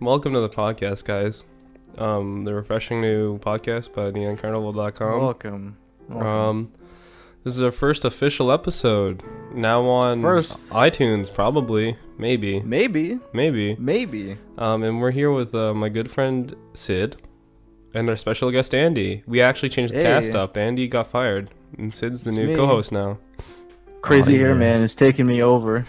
Welcome to the podcast, guys. The refreshing new podcast by neoncarnival.com. Welcome. This is our first official episode. Now on iTunes, probably. Maybe. And we're here with my good friend Sid and our special guest Andy. We actually changed the cast up. Andy got fired, and Sid's the new co-host now. Crazy hair man is taking me over.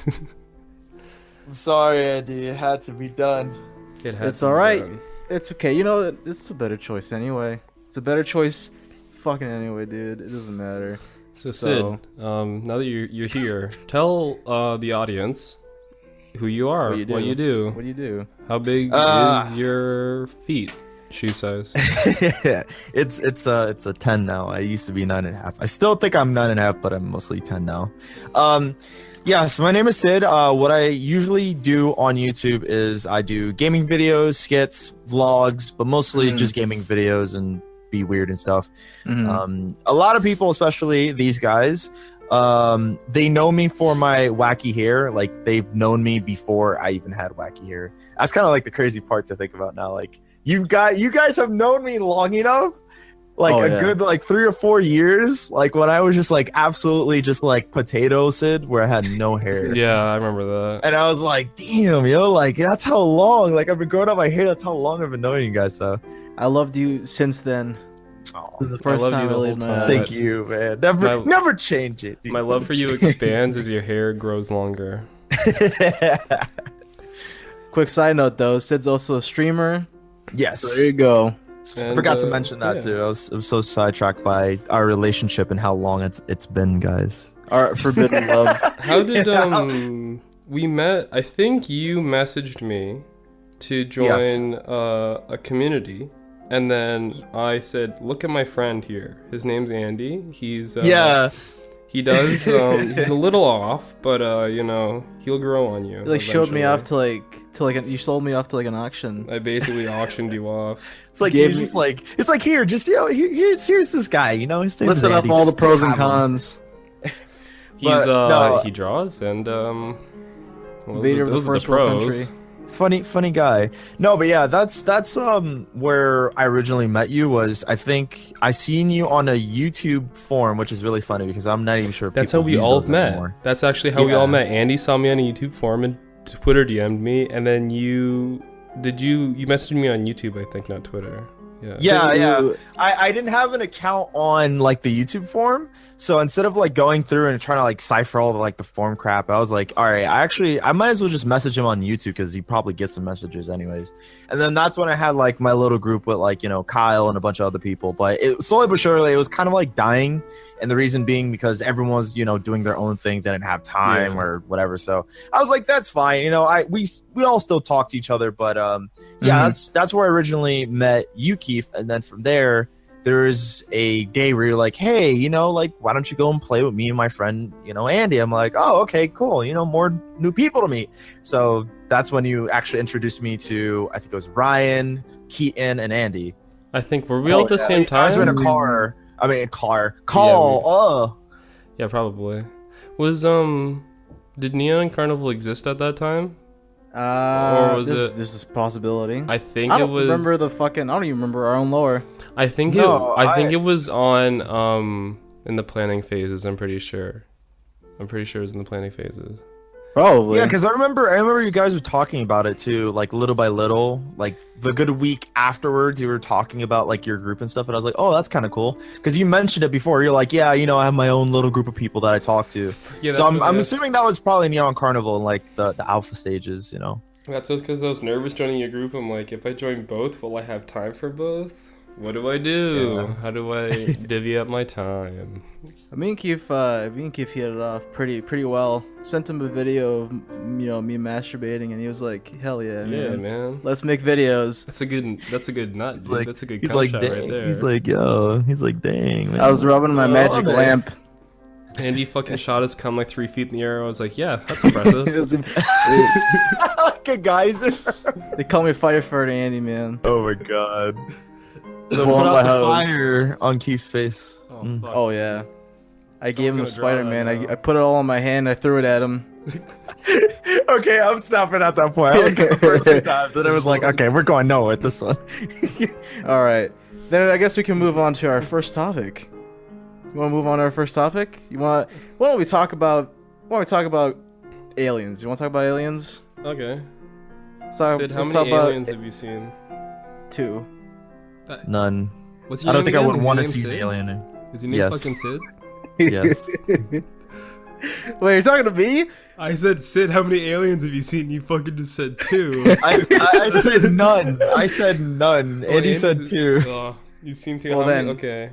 I'm sorry, Andy. It had to be done. It's alright. It's okay. You know, it's a better choice anyway. It's a better choice fucking anyway, dude. It doesn't matter. So Sid, now that you're here, tell the audience who you are, what you do. How big is your feet? Shoe size. It's a 10 now. I used to be 9.5. I still think I'm 9.5, but I'm mostly 10 now. So my name is Sid. What I usually do on YouTube is I do gaming videos, skits, vlogs, but mostly just gaming videos and be weird and stuff. A lot of people, especially these guys, they know me for my wacky hair. Like, they've known me before I even had wacky hair. That's kind of like the crazy part to think about now. Like, you guys have known me long enough, good like 3 or 4 years, like when I was just like absolutely just like potato Sid, where I had no hair. Yeah, I remember that. And I was like, damn, yo, like that's how long. Like I've been growing up my hair. That's how long I've been knowing you guys. So I loved you since then. The first time I laid my eyes. Thank you, man. Never change it. Dude. My love for you expands as your hair grows longer. Quick side note though, Sid's also a streamer. Yes. So there you go. And, forgot to mention that too. I was so sidetracked by our relationship and how long it's been, guys. Our forbidden love. How did we met? I think you messaged me to join a community, and then I said, "Look at my friend here. His name's Andy. He's He does. He's a little off, but you know, he'll grow on you." You showed me off to you sold me off to an auction. I basically auctioned you off. It's like it's like here, just here's this guy. You know, his name's Listen up all the pros and cons. He draws and Invader of the first world country. Funny guy. No, but yeah, that's where I originally met you. Was I think I seen you on a YouTube forum, which is really funny because I'm not even sure. That's how we all met. Anymore. That's actually how we all met. Andy saw me on a YouTube forum and Twitter DM'd me, and then you messaged me on YouTube, I think, not Twitter. Yeah. I didn't have an account on like the YouTube forum, so instead of like going through and trying to like cipher all the forum crap, I was like, all right, I might as well just message him on YouTube because he probably gets some messages anyways. And then that's when I had like my little group with like, you know, Kyle and a bunch of other people, but it slowly but surely it was kind of like dying, and the reason being because everyone was, you know, doing their own thing, didn't have time or whatever. So I was like, that's fine, you know. We all still talk to each other, but that's where I originally met you, Keith, and then from there's a day where you're like, hey, you know, like, why don't you go and play with me and my friend, you know, Andy? I'm like, oh, okay, cool, you know, more new people to meet. So that's when you actually introduced me to, I think it was Ryan, Keaton, and Andy. I think were we all at the same time? I was in a car. Yeah, probably. Was did Neon Carnival exist at that time? Or was this is a possibility. I think I don't it was. Remember the fucking. I don't even remember our own lore. I think it was on in the planning phases. I'm pretty sure it was in the planning phases. Probably. Yeah, because I remember you guys were talking about it too, like little by little, like the good week afterwards. You were talking about like your group and stuff, and I was like, oh, that's kind of cool, because you mentioned it before. You're like, yeah, you know, I have my own little group of people that I talk to. Yeah, so I'm assuming that was probably Neon Carnival and like the alpha stages, you know. That's just because I was nervous joining your group. I'm like, if I join both, will I have time for both? What do I do? Yeah. How do I divvy up my time? Me and Keith hit it off pretty well. Sent him a video of, you know, me masturbating, and he was like, "Hell yeah, man! Yeah, man. Let's make videos." That's a good nut. Dude. Like, that's a good shot right there. He's like, yo. He's like, dang, man. I was rubbing my magic lamp. Andy fucking shot his cum like 3 feet in the air. I was like, yeah, that's impressive. Like a geyser. They call me Firefighter Andy, man. Oh my god. So put out the fire on Keith's face. Oh yeah. I gave him a Spider-Man. I put it all on my hand. I threw it at him. Okay, I'm stopping at that point. I was good the first 2 times, and it was like, okay, we're going no with this one. All right, then I guess we can move on to our first topic. You want to move on to our first topic? Why don't we talk about aliens? You want to talk about aliens? Okay. So Sid, how many aliens have you seen? 2. None. What's your I don't name think I again? would Is want your to name see an Sid? alien. Is your name Yes. fucking Sid? Yes. Wait, you're talking to me? I said, Sid, how many aliens have you seen? You fucking just said 2. I said none. I said none. And he said 2. Oh, you seem to. Well, then- Okay.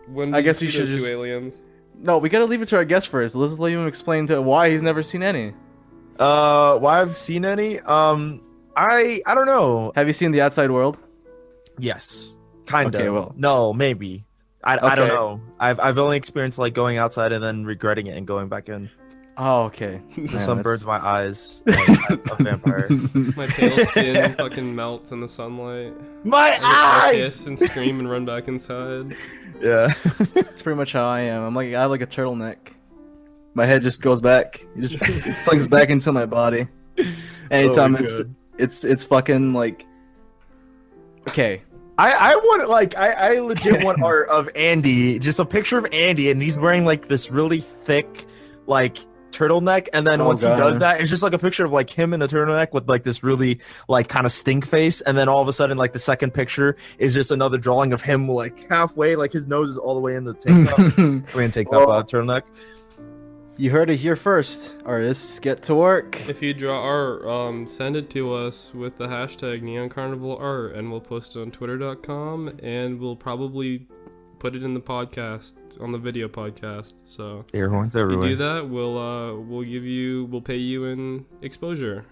When I did guess you we see should those just- 2 aliens? No, we gotta leave it to our guest first. Let's let him explain to why he's never seen any. Why I've seen any? I don't know. Have you seen The Outside World? Yes. Kind of. Okay, well. No, maybe. I don't Okay. know. I've only experienced like going outside and then regretting it and going back in. Oh, okay. The Man, sun that's- burns my eyes. I'm a vampire. My pale skin fucking melts in the sunlight. My I eyes. kiss and scream and run back inside. Yeah. That's pretty much how I am. I have like a turtleneck. My head just goes back. It slings back into my body. Anytime Oh, God. it's fucking like. Okay. I want like I legit want art of Andy, just a picture of Andy, and he's wearing like this really thick like turtleneck, and then Oh, once God. he does that, it's just like a picture of like him in a turtleneck with like this really like kind of stink face, and then all of a sudden like the second picture is just another drawing of him like halfway, like his nose is all the way in the tank top. I mean, tank top, turtleneck. You heard it here first. Artists, get to work. If you draw art, send it to us with the hashtag Neon Carnival Art, and we'll post it on Twitter.com, and we'll probably put it in the podcast, on the video podcast. So Air horns if you everywhere. do that, we'll pay you in exposure.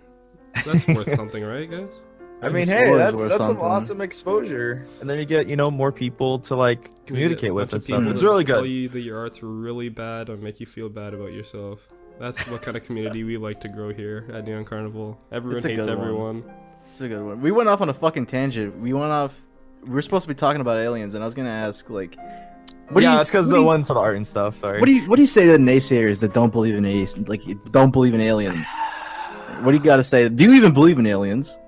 That's worth something, right, guys? I mean, It's hey, always that's worth some something. awesome exposure, and then you get more people to like communicate with and stuff. People It's that really Tell good. you that your art's really bad and make you feel bad about yourself. That's what kind of community we like to grow here at Neon Carnival. Everyone It's a hates good one. everyone. It's a good one. We went off on a fucking tangent. We were supposed to be talking about aliens, and I was gonna ask like, It's because the one to the art and stuff. Sorry. What do you say to the naysayers that don't believe in don't believe in aliens? What do you got to say? Do you even believe in aliens?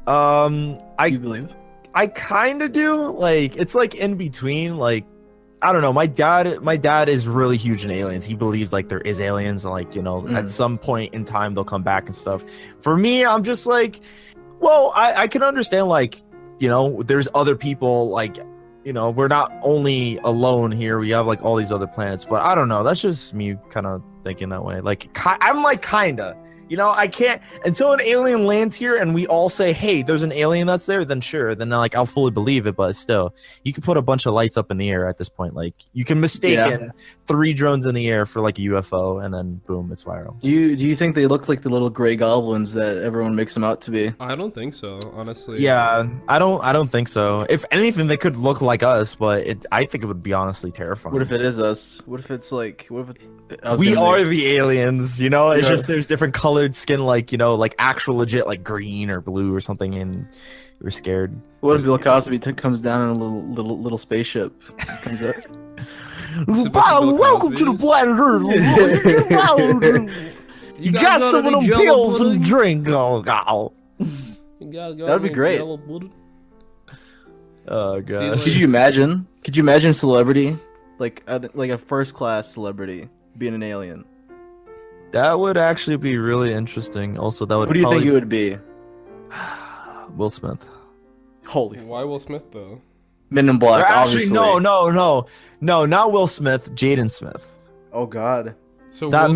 Do you believe? I kind of do. Like, it's like in between. Like, I don't know. My dad is really huge in aliens. He believes like there is aliens, and like at some point in time they'll come back and stuff. For me, I'm just like, well, I can understand like there's other people like we're not only alone here. We have like all these other planets, but I don't know. That's just me kind of thinking that way. Like, I'm like kinda. I can't until an alien lands here and we all say, "Hey, there's an alien that's there." Then sure, then like I'll fully believe it. But still, you can put a bunch of lights up in the air at this point. Like you can mistake 3 drones in the air for like a UFO, and then boom, it's viral. Do you think they look like the little gray goblins that everyone makes them out to be? I don't think so, honestly. Yeah, I don't think so. If anything, they could look like us, but I think it would be honestly terrifying. What if it is us? What if it's like? We are the aliens, It's Yeah. just there's different colored skin, like like actual legit like green or blue or something, and we're scared. What if Bill Cosby comes down in a little spaceship? Comes up. Welcome to the planet Earth. You got some of them pills and drink. Oh, That'd be great. oh See, gosh. Could you imagine? Could you imagine celebrity, like a first class celebrity, being an alien? That would actually be really interesting. Also, that would. What do you think it would be? Will Smith. Holy Why Will Smith though? Men in Black. Actually, obviously. no, not Will Smith. Jaden Smith. Oh God. So That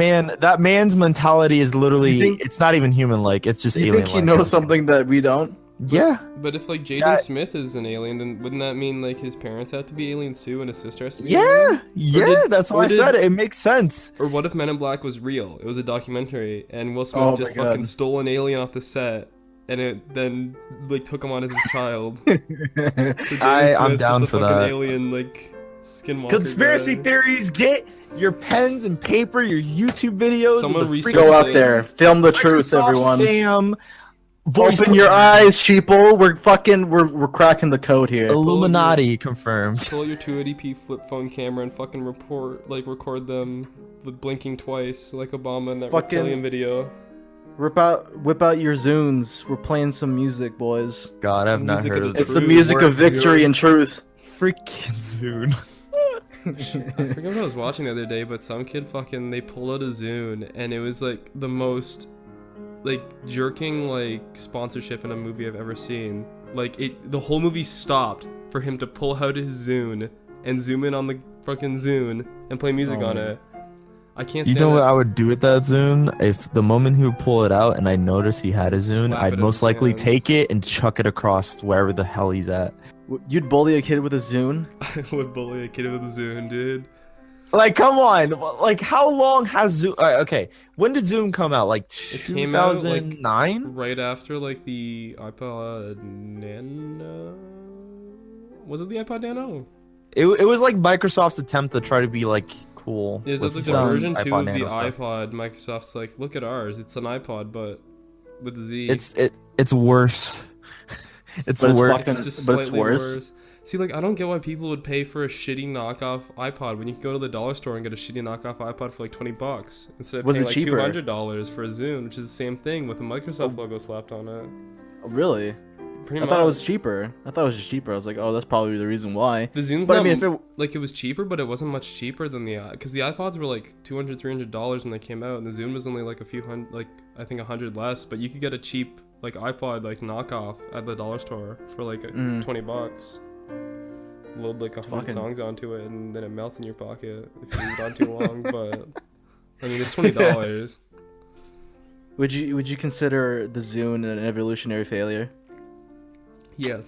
man's mentality is literally. You think- It's not even human. Like it's just You alien. think he knows something that we don't? Yeah. But if like Jaden Yeah. Smith is an alien, then wouldn't that mean like his parents have to be aliens too, and his sister has to be? Yeah. Yeah. did- That's or why I did- said it. It makes sense. Or what if Men in Black was real? It was a documentary, and Will Smith Oh just my God. fucking stole an alien off the set, and it then like took him on as his child. So Jaden I'm Smith's down just for the fucking that. alien like skinwalker Conspiracy guy. theories. Get your pens and paper, your YouTube videos. Someone and the research freaking Go out this. there, film the truth, Microsoft everyone. Sam. Voice Open your eyes, sheeple. We're cracking the code here. Illuminati confirmed. Pull out your 280p flip phone camera and fucking record them with blinking twice like Obama in that Fucking- reptilian video. Whip out your Zunes. We're playing some music, boys. God, I've not Music heard of of the It's this. the music of Words, victory and truth. Freaking Zune. I forget what I was watching the other day, but some kid they pulled out a Zune, and it was like the most like jerking like sponsorship in a movie I've ever seen. Like the whole movie stopped for him to pull out his Zune and zoom in on the fucking Zune and play music on it. I can't. You know what I would do with that Zune? If the moment he would pull it out and I noticed he had a Zune, Slap it I'd in most his likely hand. take it and chuck it across wherever the hell he's at. You'd bully a kid with a Zune? I would bully a kid with a Zune, dude. Like, come on. Like, how long has Zune... okay, when did Zune come out? Like, It came out, like, 2009? Right after like the iPod Nano. Was it the iPod Nano? It was like Microsoft's attempt to try to be, like, cool. Yeah, it's with like the some version 2 iPod of the Nano stuff. iPod. Microsoft's like, look at ours. It's an iPod, but with a Z. It's worse. It's But it's worse. fucking- Just but it's slightly worse. See, like, I don't get why people would pay for a shitty knockoff iPod when you can go to the dollar store and get a shitty knockoff iPod for like $20 instead of Was paying it like cheaper? $200 for a Zune, which is the same thing with a Microsoft logo slapped on it. Really? Pretty I much. thought it was cheaper. I thought it was just cheaper. I was like, oh, that's probably the reason why. The Zune's But I not, mean, if it like, it was cheaper, but it wasn't much cheaper than the because the iPods were like $200, $300 when they came out, and the Zune was only like a few hundred, like I think 100 less. But you could get a cheap like iPod like knockoff at the dollar store for like $20. Load like 100 Fucking- songs onto it, and then it melts in your pocket if you leave it on too long. But I mean, it's $20. would you consider the Zune an evolutionary failure? Yes.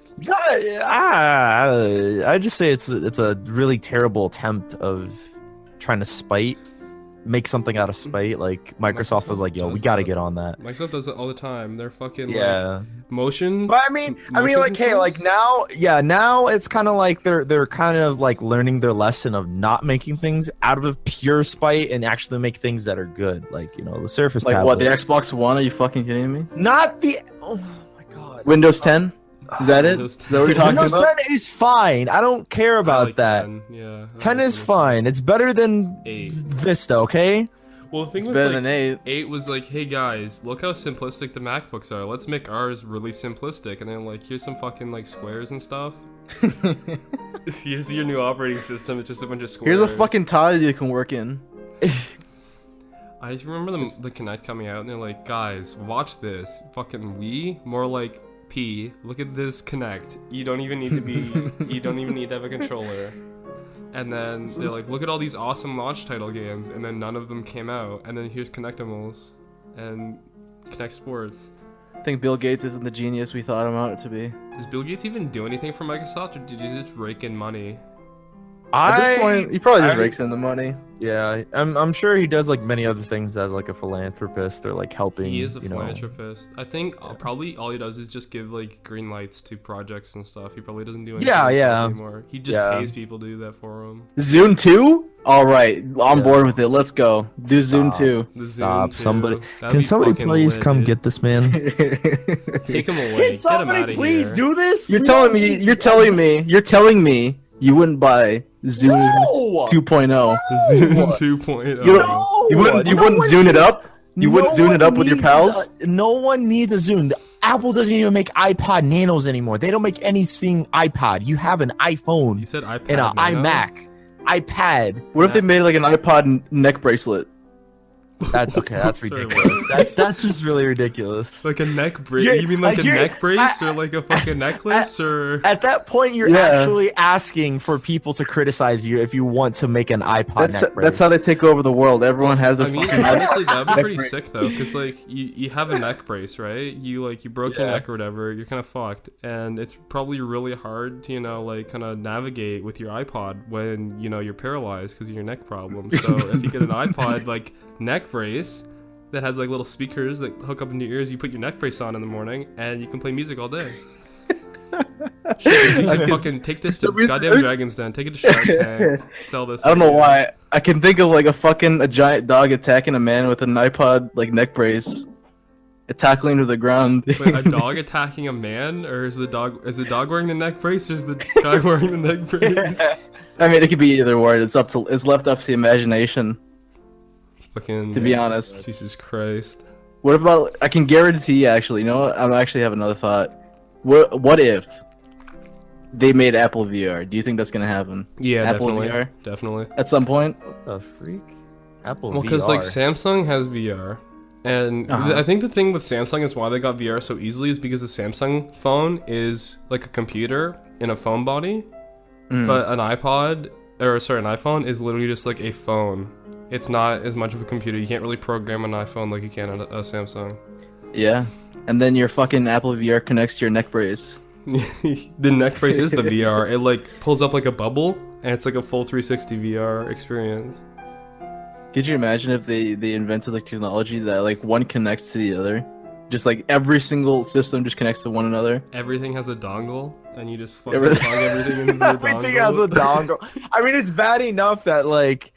I just say it's a really terrible attempt of trying to make something out of spite. Like Microsoft was like, "Yo, we does gotta that. get on that." Microsoft does it all the time. They're fucking Yeah, like motion. but I mean, motion like, hey, like controls? now it's kind of like they're kind of like learning their lesson of not making things out of pure spite and actually make things that are good. Like, you know, the Surface Like tablet. what? The Xbox One? Are you fucking kidding me? Not the. Oh my god. Windows 10? Is that it? Windows Is that what you're talking Windows about? 10 is fine. I don't care I about like that. 10. Yeah. I 10 like is Windows fine. It's better than 8. Vista, okay? Well, the thing It's with better like, than 8. 8 was like, hey guys, look how simplistic the MacBooks are. Let's make ours really simplistic. And then like, here's some fucking like squares and stuff. Here's your new operating system. It's just a bunch of squares. Here's a fucking tile you can work in. I remember the Kinect coming out, and they're like, guys, watch this. Fucking Wii, more like P. Look at this Kinect. You don't even need to be. You don't even need to have a controller. And then they're like, look at all these awesome launch title games, and then none of them came out. And then here's Kinectimals and Kinect Sports. I think Bill Gates isn't the genius we thought him out to be. Does Bill Gates even do anything for Microsoft, or did he just rake in money? At this point, he probably just I- rakes in the money. Yeah, I'm sure he does like many other things as like a philanthropist or like helping. He is a you know. philanthropist. I think probably all he does is just give like green lights to projects and stuff. He probably doesn't do anything Yeah, like that yeah. anymore. He just Yeah. pays people to do that for him. Zune 2? Alright, on Yeah. board with it. Let's go. Do Zune Stop. 2. The Zoom Stop! too. Somebody, That'd can be somebody fucking please lit, come dude. get this man? Take him away. Can Get him somebody out of please here. do this? You're We telling don't me need- you're telling me you wouldn't buy Zune No! 2.0. Zoom No! 2.0. You don't- No! You wouldn't No one Zune it needs- up? You wouldn't Zune it up with your needs pals? no one needs a Zune. Apple doesn't even make iPod Nanos anymore. They don't make anything iPod. You have an iPhone You said iPad. and an Nano? iMac, iPad. What if they made like an iPod neck bracelet? That's okay. That's Sorry, ridiculous. That's just really ridiculous. Like a neck brace? You're- You mean like, like a you're- neck brace I- or like a fucking necklace or? At that point, you're Yeah. actually asking for people to criticize you if you want to make an iPod neck brace. That's how they take over the world. Everyone has their I mean, fucking honestly, that'd be neck pretty brace. sick though, because like you have a neck brace, right? You broke your Yeah. neck or whatever. You're kind of fucked, and it's probably really hard to like kind of navigate with your iPod when you're paralyzed because of your neck problem. So if you get an iPod like neck brace that has like little speakers that hook up into your ears, you put your neck brace on in the morning, and you can play music all day. Shit, you should fucking take this to For some reason- goddamn Dragon's Den. Take it to Shark Tank. Sell this. I don't know idea. why. I can think of like a giant dog attacking a man with an iPod like neck brace, tackling him to the ground. Wait, a dog attacking a man, or is the dog wearing the neck brace, or is the guy wearing the neck brace? I mean, it could be either word. It's left up to the imagination. Fucking. To be honest, Jesus Christ. What about? I can guarantee. Actually, you know what? I actually have another thought. What if they made Apple VR? Do you think that's gonna happen? Yeah, Apple definitely. VR Definitely. at some point. What the freak? Apple Well, VR. because like Samsung has VR, and I think the thing with Samsung is why they got VR so easily is because the Samsung phone is like a computer in a phone body, but an iPhone is literally just like a phone. It's not as much of a computer. You can't really program an iPhone like you can a Samsung. Yeah, and then your fucking Apple VR connects to your neck brace. The neck brace is the VR. It like pulls up like a bubble, and it's like a full 360 VR experience. Could you imagine if they invented like technology that like one connects to the other? Just like every single system just connects to one another. Everything has a dongle, and you just fucking plug everything into the dongle. Everything has a dongle. I mean, it's bad enough that like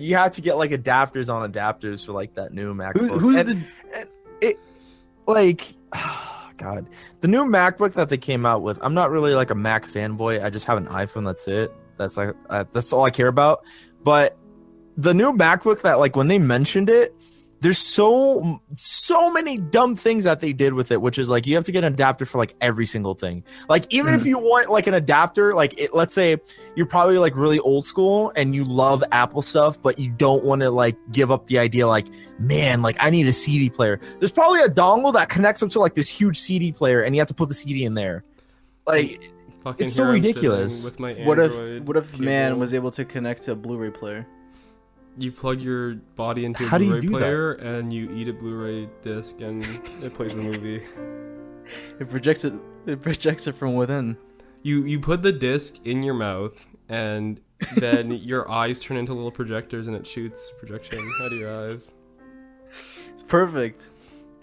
you have to get like adapters on adapters for like that new MacBook. God, the new MacBook that they came out with. I'm not really like a Mac fanboy. I just have an iPhone. That's it. That's like that's all I care about. But the new MacBook that like when they mentioned it, there's so many dumb things that they did with it, which is like you have to get an adapter for like every single thing. Like even if you want like an adapter, like let's say you're probably like really old school and you love Apple stuff, but you don't want to like give up the idea like, man, like I need a CD player. There's probably a dongle that connects up to like this huge CD player and you have to put the CD in there. Like Fucking it's so here I'm ridiculous. sitting with my What Android if man cable. was able to connect to a Blu-ray player? You plug your body into a How do you Blu-ray do that? player and you eat a Blu-ray disc and it plays the movie. It projects it from within. You put the disc in your mouth and then your eyes turn into little projectors and it shoots projection out of your eyes. It's perfect.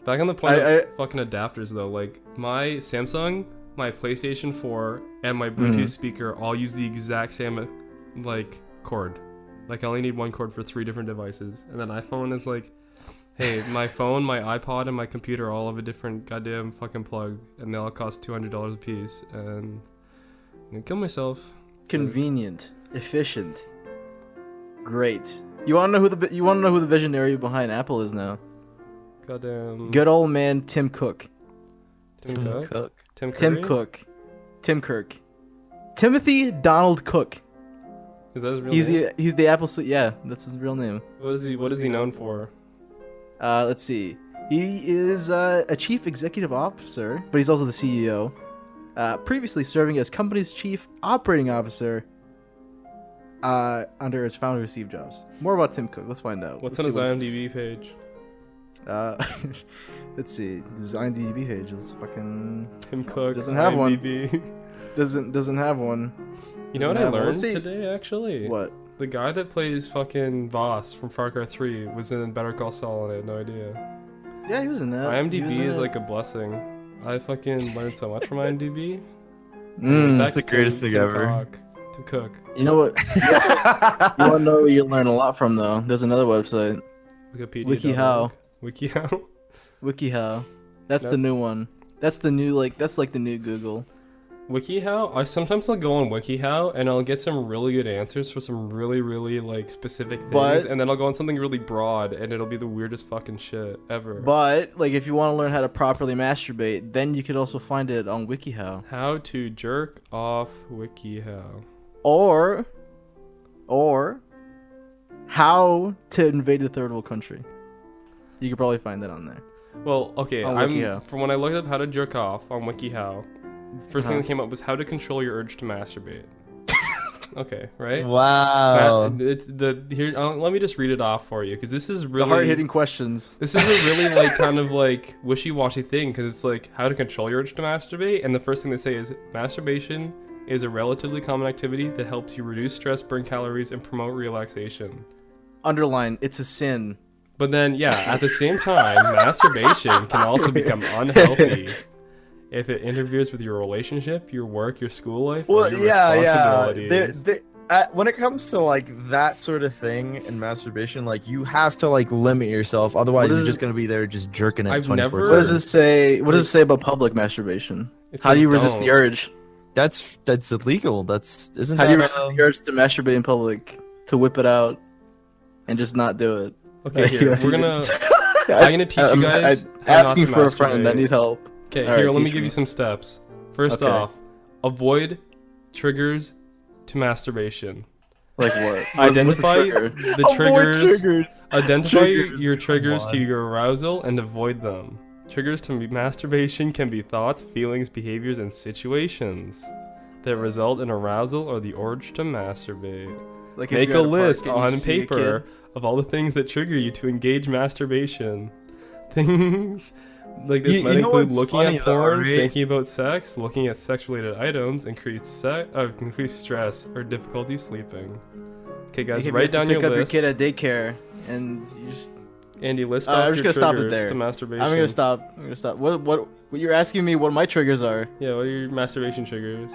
Back on the point of fucking adapters though, like my Samsung, my PlayStation 4, and my Bluetooth speaker all use the exact same like cord. Like I only need one cord for 3 different devices, and then iPhone is like, hey, my phone, my iPod, and my computer all have a different goddamn fucking plug, and they all cost $200 a piece, and I'm gonna kill myself. Convenient, efficient, great. You wanna know who the visionary behind Apple is now? Goddamn. Good old man Tim Cook. Tim Cook. Tim Tim Curry? Cook. Tim Kirk. Timothy Donald Cook. Is that his real name? He's the Apple. Yeah, that's his real name. What is he known for? Let's see. He is a chief executive officer, but he's also the CEO. Previously serving as company's chief operating officer under its founder Steve Jobs. More about Tim Cook. Let's find out. What's on his IMDb page? Let's see. His IMDb page is fucking. Tim Cook doesn't have one. IMDb. Doesn't have one. You know what I Doesn't have one. learned Let's see. today actually? What? The guy that plays fucking Voss from Far Cry 3 was in Better Call Saul and I had no idea. Yeah, he was in that. IMDb is like a blessing. I fucking learned so much from IMDb. That's the greatest thing ever. Tim Cook. You know what? You want to know what you learn a lot from though? There's another website. Wikipedia. WikiHow. WikiHow. WikiHow. That's the new one. That's the new that's like the new Google. WikiHow, I sometimes I'll go on WikiHow and I'll get some really good answers for some really, really like specific things, But- and then I'll go on something really broad and it'll be the weirdest fucking shit ever. But like if you want to learn how to properly masturbate, then you could also find it on WikiHow. How to jerk off WikiHow. Or how to invade a third world country. You could probably find that on there. Well, okay, On WikiHow. from when I looked up how to jerk off on WikiHow, the first thing that came up was how to control your urge to masturbate. Okay, right? Wow. Let me just read it off for you because this is really The hard-hitting questions. This is a really like kind of like wishy-washy thing because it's like how to control your urge to masturbate, and the first thing they say is masturbation is a relatively common activity that helps you reduce stress, burn calories, and promote relaxation. Underline, it's a sin. But then, yeah, at the same time, masturbation can also become unhealthy if it interferes with your relationship, your work, your school life, or Well, your yeah. responsibilities. When it comes to like that sort of thing in masturbation, like you have to like limit yourself, otherwise you're just gonna be there just jerking it. I've 24/7. never- What does it say? What does it say about public masturbation? It How do says you resist don't. the urge? That's illegal. Isn't How that do you resist the urge to masturbate in public? To whip it out and just not do it? Okay, here we're gonna I'm gonna teach you guys. how not asking to for a friend. I masturbate. need help. Okay, All here, right, let me teach give me. you some steps. First Okay. off, avoid triggers to masturbation. Like what? Identify What's a trigger? the Avoid triggers. Identify Triggers, your come triggers to on. your arousal and avoid them. Triggers to masturbation can be thoughts, feelings, behaviors, and situations that result in arousal or the urge to masturbate. Like if Make you're a at park list and you on see a paper kid- of all the things that trigger you to engage masturbation. Things like this You might know include what's looking funny at though, porn, right? thinking about sex, looking at sex-related items, increased stress, or difficulty sleeping. Okay, guys, Like if you write have to down pick your up list. your kid at daycare, and you just. Andy, list I'm off just your gonna stop it triggers there. to masturbation. I'm gonna stop. What you're asking me? What my triggers are? Yeah, what are your masturbation triggers?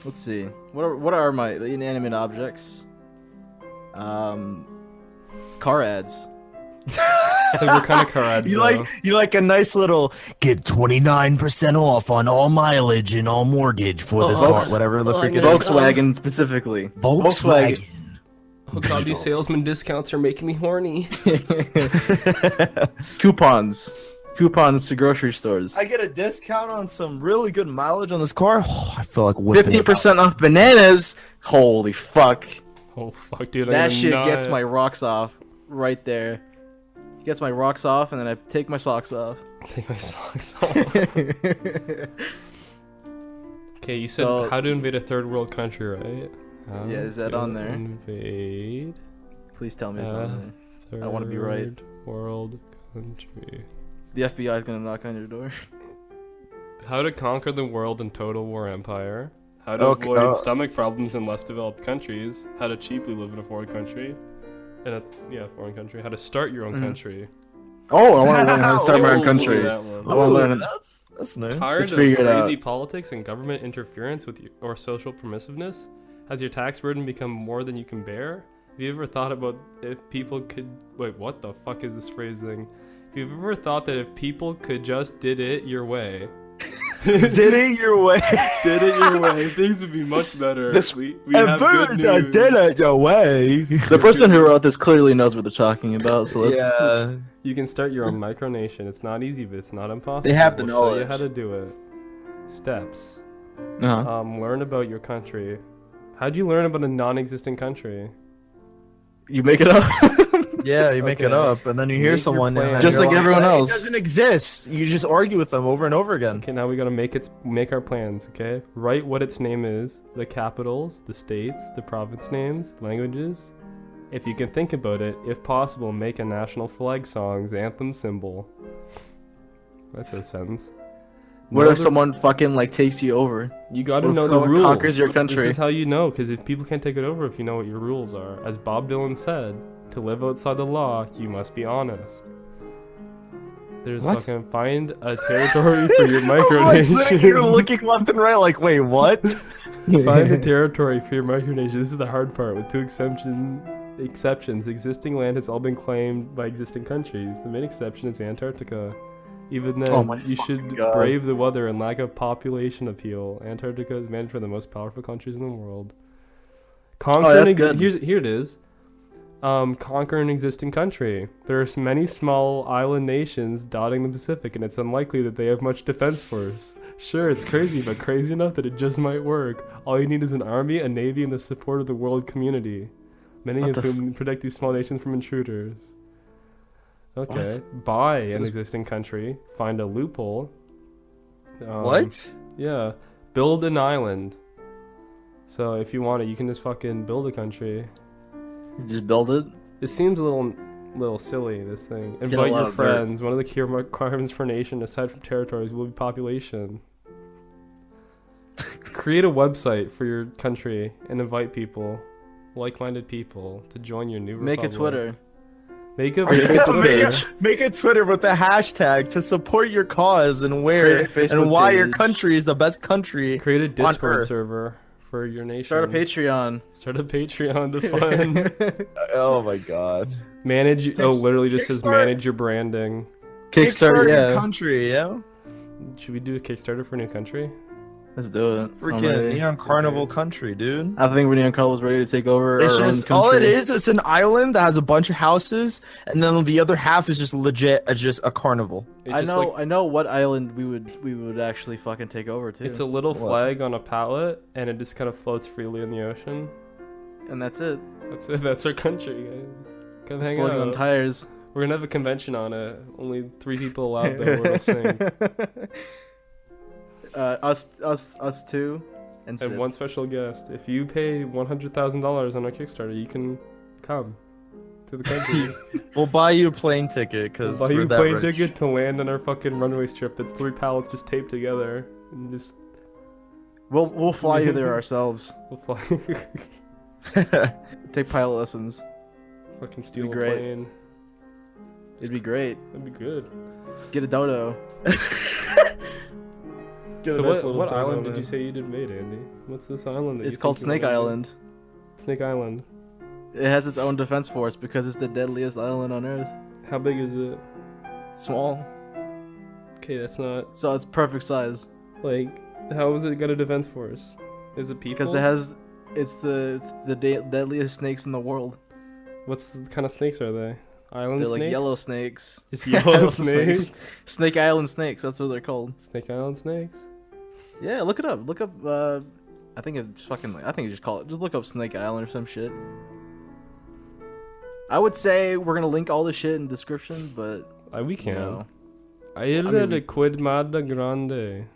Let's see. What are my inanimate objects? Car ads. Like, what kind of car ads, You though? like a nice little get 29% off on all mileage and all mortgage for this car, whatever the freaking Volkswagen specifically. Volkswagen. Oh god, these salesman discounts are making me horny. Coupons to grocery stores. I get a discount on some really good mileage on this car. Oh, I feel like whipping it 15% off bananas. Holy fuck! Oh fuck, dude. I'm That gonna shit gets nut. my rocks off right there. Gets my rocks off, and then I take my socks off. Take my socks off. Okay, you said So- how to invade a third world country, right? How Yeah, is that to on there? Invade Please tell me it's Uh, on there. third wanna be right. world country. The FBI is gonna knock on your door. How to conquer the world in Total War Empire. How to Okay, avoid stomach problems in less developed countries. How to cheaply live in a foreign country. Foreign country. How to start your own Mhm. country. Oh, I want to learn how to start my Oh, own country. that one. I wanna learn- That's new. Tired Let's of figure it out. crazy politics and government interference with or social permissiveness? Has your tax burden become more than you can bear? Have you ever thought about if people could... Wait, what the fuck is this phrasing? If you've ever thought that if people could just did it your way... Did it your way. Did it your way, things would be much better. This- we have good news. did it your way. The person who wrote this clearly knows what they're talking about. So let's. Yeah. You can start your own micronation. It's not easy, but it's not impossible. They have the We'll show you knowledge. how to do it. Steps. Uh-huh. Learn about your country. How'd you learn about a non-existent country? You make it up. Yeah, you make it Okay. up, and then you Make hear your someone, and plan. then Just you're like everyone "Hey, else." It doesn't exist. You just argue with them over and over again. Okay, now we gotta make our plans. Okay, write what its name is, the capitals, the states, the province names, languages. If you can think about it, if possible, make a national flag song's anthem symbol. That's a sentence. What Know if the- someone fucking like takes you over? You gotta what if know the someone rules. conquers your country? This is how you know, because if people can't take it over, if you know what your rules are. As Bob Dylan said, to live outside the law, you must be honest. There's What? fucking find a territory for your Like, micronation. you're looking left and right, like, wait, what? Find a territory for your micronation. This is the hard part. With two exceptions, existing land has all been claimed by existing countries. The main exception is Antarctica. Even then, Oh my you should fucking God. brave the weather and lack of population appeal. Antarctica is managed by the most powerful countries in the world. that's good. Here it is. Conquer an existing country. There are many small island nations dotting the Pacific, and it's unlikely that they have much defense force. Sure, it's crazy, but crazy enough that it just might work. All you need is an army, a navy, and the support of the world community. Many What of the whom protect these small nations from intruders. Okay, buy an existing country. Find a loophole. What? Yeah, build an island. So if you want it, you can just fucking build a country. Just build it. It seems a little silly, this thing. a Invite lot your of dirt. friends. One of the key requirements for a nation, aside from territories, will be population. Create a website for your country and invite people, like-minded people, to join your new Make a republic. Twitter. Make a Make a Twitter with the hashtag to support your cause and where Create a Facebook and why your page. country is the best country. Create a Discord Earth. server for your nation. Start a Patreon. Start a Patreon to fund. Oh my god. Manage. Literally just says Kickstart- manage your branding. Kickstarter. your Yeah. country, yeah. Should we do a Kickstarter for a new country? Let's do it. Freaking Neon Carnival country, dude. I think Neon Carnival's ready to take over It's our own just country. all it is. It's an island that has a bunch of houses, and then the other half is just legit, just a carnival. I know what island we would actually fucking take over too. It's a little flag on a pallet, and it just kind of floats freely in the ocean. And that's it. That's it. That's our country, guys. Come It's hang floating out. on tires. We're gonna have a convention on it. Only 3 people allowed though. We'll sing. Us two, and Sid. And one special guest. If you pay $100,000 on our Kickstarter, you can come to the country. We'll buy you a plane ticket because Buy we're you a that plane rich. ticket to land on our fucking runway strip. That's 3 pallets just taped together. And just We'll fly you there ourselves. we'll fly. Take pilot lessons. Fucking steal a great. plane. It'd be great. That'd be good. Get a dodo. So what island did you say you did made, Andy? What's this island? It's called Snake Island. Snake Island. It has its own defense force because it's the deadliest island on Earth. How big is it? Small, Okay, that's not so it's perfect size. like. How is it got a defense force? Is it people? Because it's the deadliest snakes in the world. What kind of snakes are they? Island They're snakes? like yellow snakes. Just yellow snakes. Snake Island snakes. That's what they're called. Snake Island snakes. Yeah, look it up. Look up. I think it's fucking. I think you just call it. Just look up Snake Island or some shit. I would say we're gonna link all the shit in the description, but We can. you know. Isla de Quidmada Grande,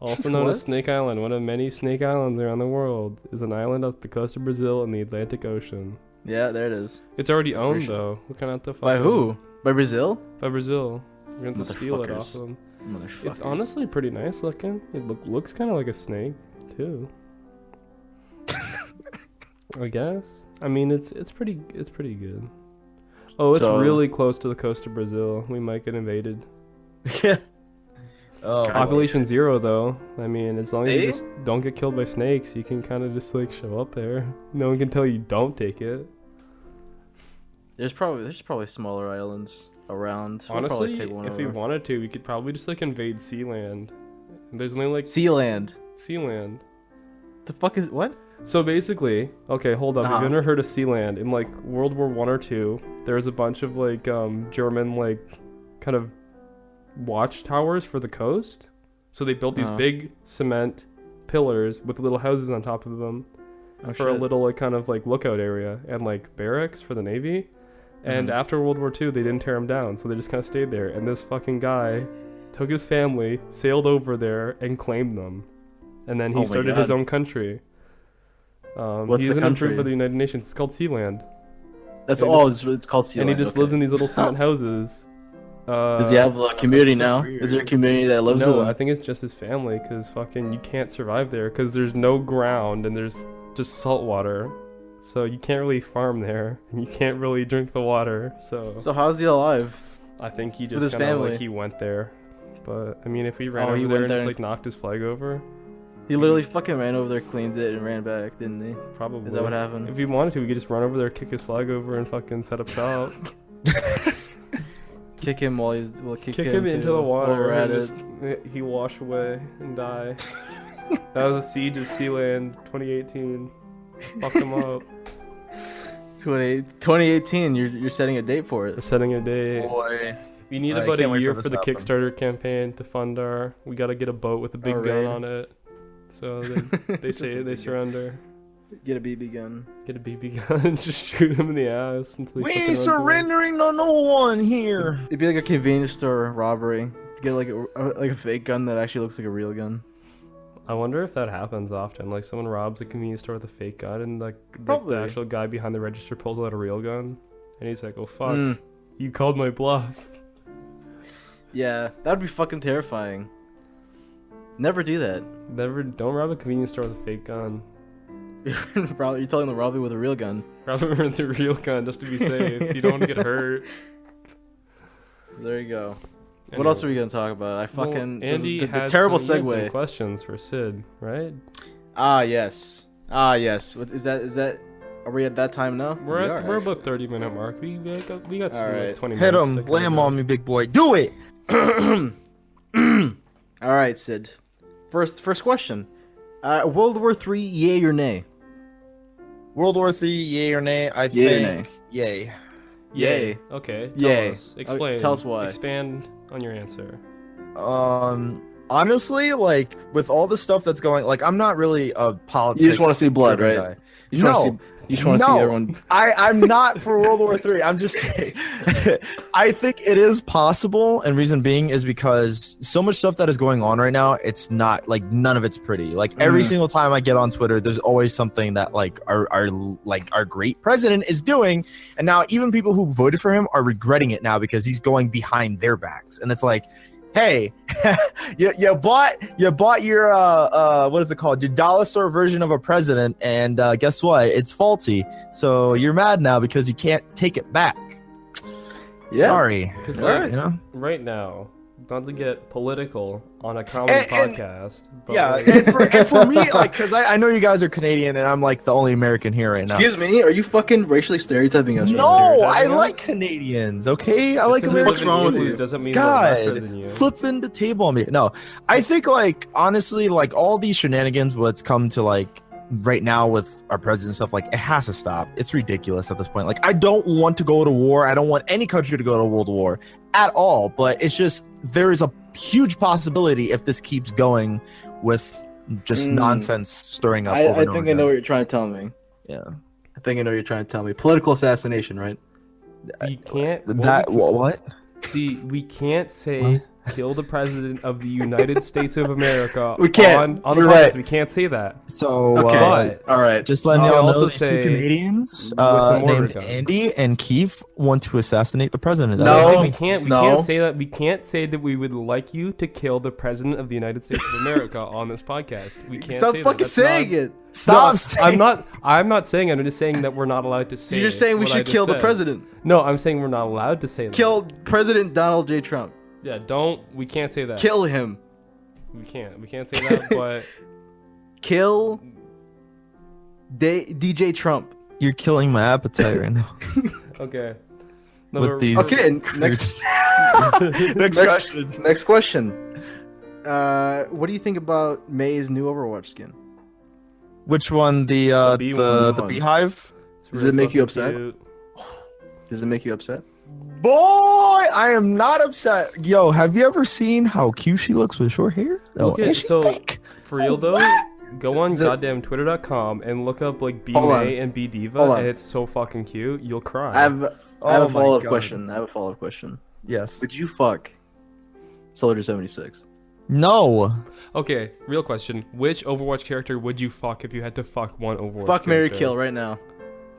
also known as What? Snake Island, one of many snake islands around the world, is an island off the coast of Brazil in the Atlantic Ocean. Yeah, there it is. It's already owned sure. though. Looking at the By fucking- who? By Brazil? By Brazil. We're going to steal it off Motherfuckers. them. Motherfuckers. It's honestly pretty nice looking. It looks kind of like a snake too. I guess. I mean, it's pretty good. Oh, it's So- really close to the coast of Brazil. We might get invaded. Yeah. Oh, Kinda. Population 0 though. I mean, as long as you See? just don't get killed by snakes, you can kind of just like show up there. No one can tell you don't take it. There's probably smaller islands around. We'll probably Honestly, take one if we over. wanted to, we could probably just like invade Sealand. There's only like Sealand. Sealand. The fuck is what? So basically, okay, hold up. Uh-huh. Have you ever heard of Sealand? In like World War I or II, there was a bunch of like German like kind of watchtowers for the coast. So they built these Uh-huh. big cement pillars with little houses on top of them Oh, for a shit. little like kind of like lookout area and like barracks for the Navy. And Mhm. after World War II, they didn't tear them down, so they just kind of stayed there. And this fucking guy took his family, sailed over there, and claimed them. And then Oh he my started his God. own country. What's He's the an country? approved by the United Nations. It's called Sealand. That's and all. It's called Sealand. And he just okay. lives in these little cement houses. Does he have a community that's so now? weird. Is there a community that lives with No, him? I think it's just his family, because fucking you can't survive there, because there's no ground and there's just salt water. So you can't really farm there, and you can't really drink the water. So So how's he alive? I think he with just his kind of like family? he went there. But I mean, if we ran Oh, over he there went and just there. like knocked his flag over, He literally fucking ran over there, cleaned it, and ran back, didn't he? probably. Is that what happened? If we wanted to, we could just run over there, kick his flag over, and fucking set up shop. Kick him while he's kick Kick him into the water. While we're at and it. just, he wash away and die. That was the siege of Sealand 2018. Fuck him up. 2018. You're setting a date for We're it. setting a date. boy. We need I about can't a wait year for for this the to happen. Kickstarter campaign to fund our. We gotta get a boat with a big gun Alright. on it. So they say they surrender. Get a BB gun. Get a BB gun and just shoot him in the ass until he We fucking ain't runs away. surrendering to no one here. It'd be like a convenience store robbery. Get like a fake gun that actually looks like a real gun. I wonder if that happens often. Like someone robs a convenience store with a fake gun, and like Probably. the actual guy behind the register pulls out a real gun, and he's like, "Oh fuck, Mm. you called my bluff." Yeah, that'd be fucking terrifying. Never do that. Don't rob a convenience store with a fake gun. You're telling the robbery with a real gun. Rob it with a real gun just to be safe. You don't want to get hurt. There you go. What Anyway. else are we gonna talk about? I Well, fucking Andy the had terrible some, he had some segue. questions for Sid, right? Ah yes. What is that? Are we at that time now? We're We are. about 30-minute mark. We got some Alright. 20 Hit minutes. him. to Lay him kinda- on me, big boy. Do it. All right, Sid. first question. World War III, yay or nay? World War III, yay or nay? I think yay. Yay. Okay. Yay. Tell us. Explain. Tell us why. Expand on your answer. Honestly, like with all the stuff that's going, like I'm not really a politics. You just want to see blood, right? Guy. You just want to see everyone. I'm not for World War III. I'm just saying. I think it is possible, and reason being is because so much stuff that is going on right now. It's not like none of it's pretty. Like every single time I get on Twitter, there's always something that like our great president is doing, and now even people who voted for him are regretting it now because he's going behind their backs, and it's like. Hey, you bought your what is it called? Your dollar store version of a president, and guess what? It's faulty. So you're mad now because you can't take it back. Yeah. Sorry. Because right now, not to get political on a comedy podcast. But yeah, and for me, like, because I know you guys are Canadian, and I'm like the only American here right now. Excuse me, are you fucking racially stereotyping us? No, I like Canadians. Okay, I like Americans. What's wrong with you? Doesn't mean we're lesser than you. Flipping the table on me. No, I think like honestly, like all these shenanigans, what's come to like right now with our president and stuff, like it has to stop. It's ridiculous at this point. Like I don't want to go to war. I don't want any country to go to world war at all. But it's just there is a huge possibility if this keeps going with just nonsense stirring up. I think I know what you're trying to tell me. Yeah, I think I know what you're trying to tell me. Political assassination, right? You can't. What? See, we can't say kill the president of the United States of America. We can't. On the podcast. Right. We can't say that. So, okay. All right. Just letting y'all know, these two Canadians named Andy and Keith want to assassinate the president. No, we can't. We can't say that. We can't say that we would like you to kill the president of the United States of America on this podcast. We can't. Stop say fucking that. saying it. Stop. Saying I'm not saying it. I'm just saying that we're not allowed to say. You're just saying we should kill the president. No, I'm saying we're not allowed to say that. Kill President Donald J. Trump. Yeah, we can't say that. Kill him. We can't say that, but... Kill DJ Trump. You're killing my appetite right now. Okay. Okay, next question. What do you think about May's new Overwatch skin? Which one? The beehive? Does it make you upset? Does it make you upset? Boy, I am not upset. Yo, have you ever seen how cute she looks with short hair? Okay, so for real though, go on goddamn Twitter.com and look up like B May and B Diva, and it's so fucking cute. You'll cry. I have a follow-up question. Yes. Would you fuck Soldier 76? No. Okay, real question. Which Overwatch character would you fuck if you had to fuck one Overwatch Fuck, character? marry, kill right now.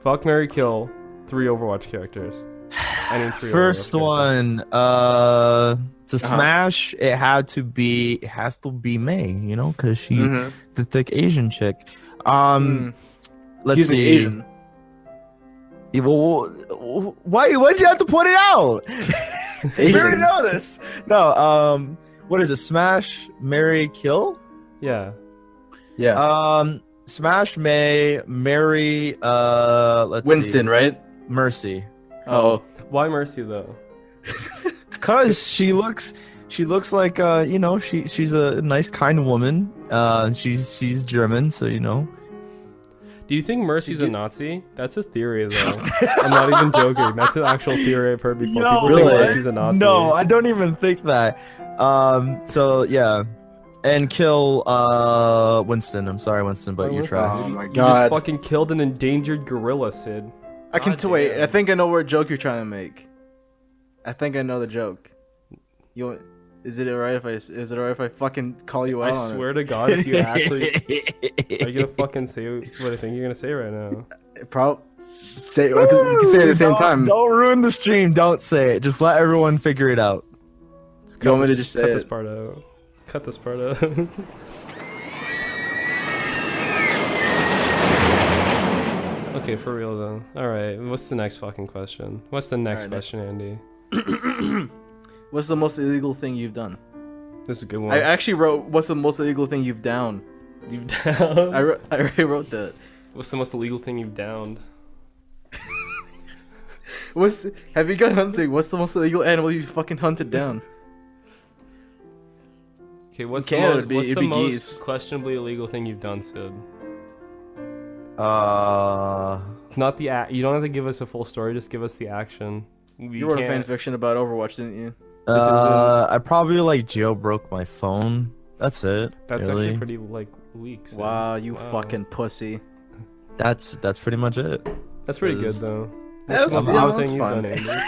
Fuck, marry, kill 3 Overwatch characters. I need 3 First Overwatch one, to smash, it has to be May, you know, because she the thick Asian chick. Let's see. Asian. Yeah, well, why'd you have to point it out? We already know this. No, what is it? Smash, marry, kill? Yeah. Smash, May, marry, let's Winston, see. right? Mercy. Oh. Why Mercy though? Cause she looks like you know, she's a nice kind woman. She's German, so you know. Do you think Mercy's a Nazi? That's a theory though. I'm not even joking. That's an actual theory I've heard before. No, People think Mercy's a Nazi. No, I don't even think that. So yeah. And kill Winston. I'm sorry, Winston, but you're trash. Oh my You god. just fucking killed an endangered gorilla, Sid. I can wait. I think I know what joke you're trying to make. I think I know the joke. Is it alright if I fucking call you out? I swear to God, if you actually, are you gonna fucking say what I think you're gonna say right now? We can say it at the same time. Don't ruin the stream. Don't say it. Just let everyone figure it out. You want me to just say cut it? this part out. Cut this part out. Okay, for real though. All right, what's the next fucking question? What's the next question, Andy? What's the most illegal thing you've done? This is a good one. I actually wrote, what's the most illegal thing you've downed? You've downed? I already wrote that. What's the most illegal thing you've downed? Have you gone hunting? What's the most illegal animal you fucking hunted down? Okay, what's Canada, the, what's it'd the be most geese. questionably illegal thing you've done, Sid? Not the you don't have to give us a full story. Just give us the action. You wrote a fan fiction about Overwatch, didn't you? I probably like jailbroke my phone. That's it. That's really. actually pretty like weak. Sid. Wow, you Wow. fucking pussy. That's pretty much it. That's pretty good though. Yeah, What's the most that's illegal thing you've fine. done, Andy?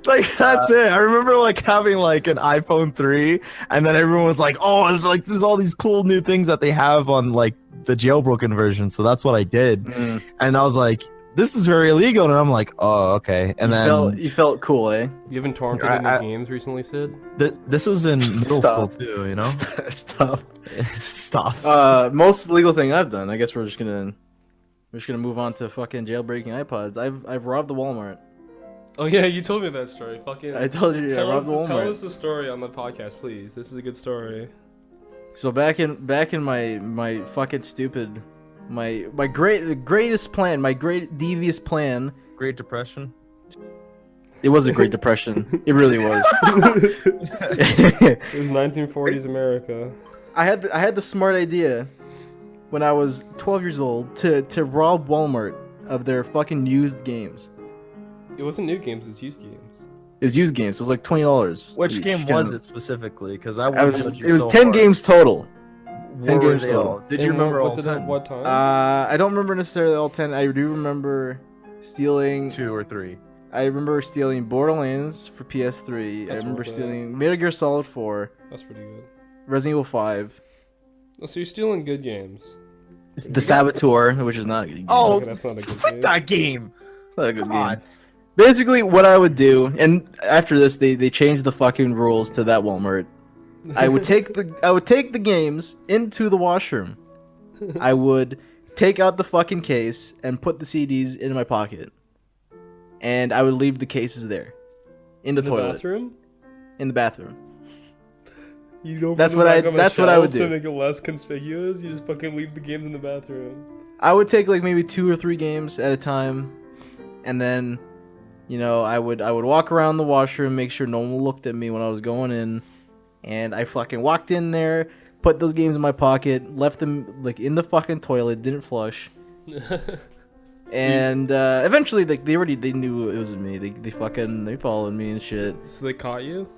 Like that's it. I remember like having like an iPhone 3, and then everyone was like, "Oh, it's like there's all these cool new things that they have on like the jailbroken version." So that's what I did, and I was like, "This is very illegal," and I'm like, "Oh, okay." And You felt cool, eh? You haven't torrented any games recently, Sid? This was in middle school too, you know. Stop. Stop. Most illegal thing I've done. I guess we're just gonna move on to fucking jailbreaking iPods. I've robbed the Walmart. Oh yeah, you told me that story. Fucking. I told you. I robbed the Walmart. Tell us the story on the podcast, please. This is a good story. So back in my fucking stupid, my greatest plan, my great devious plan. Great Depression. It was a Great Depression. It really was. It was 1940s America. I had the smart idea when I was 12 years old to rob Walmart of their fucking used games. It wasn't new games, it's used games. It was used games. So it was like $20. Which each. game was it specifically? Because It was 10 games total. 10 games total. Did you remember all was it 10? at what time? I don't remember necessarily all 10. I do remember stealing 2 or 3. I remember stealing Borderlands for PS3. I remember stealing Metal Gear Solid 4. That's pretty good. Resident Evil 5. Oh, so you're stealing good games. The Saboteur, which is not a good game. Oh, Okay, that's not a good frick game. that game! It's not a good Come game. on. Basically, what I would do, and after this, they changed the fucking rules to that Walmart. I would take the games into the washroom. I would take out the fucking case and put the CDs in my pocket, and I would leave the cases there, in the toilet, bathroom. in the bathroom. You don't. That's put what it I- back on the that's what I would shelf do. to make it less conspicuous. You just fucking leave the games in the bathroom. I would take like maybe 2 or 3 games at a time, and then, you know, I would walk around the washroom, make sure no one looked at me when I was going in, and I fucking walked in there, put those games in my pocket, left them like in the fucking toilet, didn't flush, and eventually like they knew it was me. They followed me and shit. So they caught you?